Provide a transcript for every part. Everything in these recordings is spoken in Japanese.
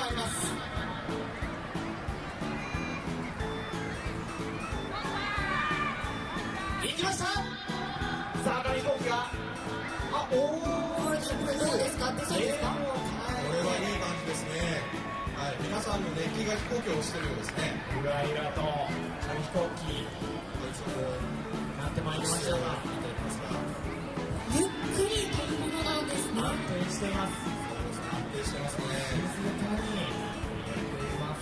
まいります。行きました。さあ紙飛行機がこれどうですか？出そうですか？これはいい感じですね。はい、皆さんの熱気が飛行機を押してるようですね。ゆらゆらと紙飛行機なってまいりましたが、ゆっくり飛ぶものなんですね。安定しています。安定してますね。静かにやっています。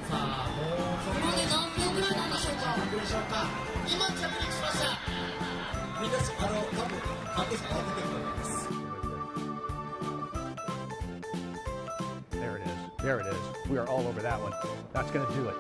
さあ、もうそこれで何秒ぐらいなんでしょうか？どうでしょうか。今着陸しました。みんな多分関係者が出てると思います。There it is. There it is. We are all over that one. That's going to do it.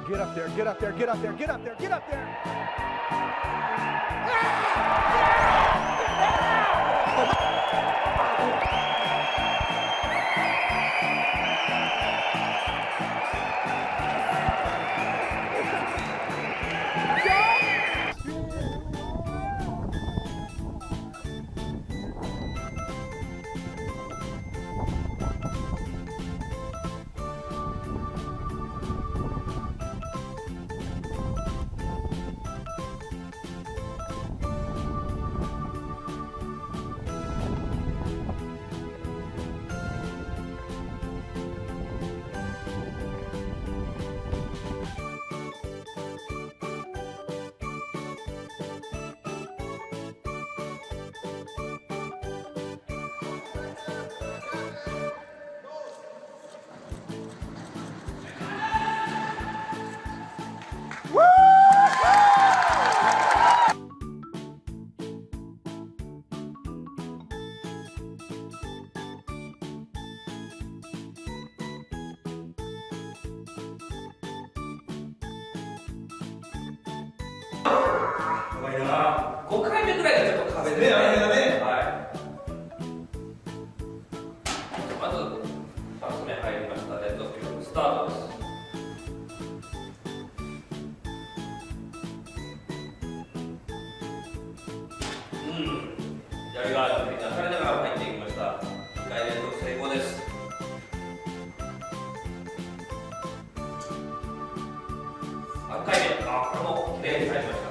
Get up there. Get up there. Get up there. Get up there. Get up there.5回目ぐらいがちょっと壁ですね。はい。まず2つ目入りました。レッドフィルムスタートです。やりがある。みんなされながら入っていきました。2回連続成功です。3回目、これもきれいに入りました。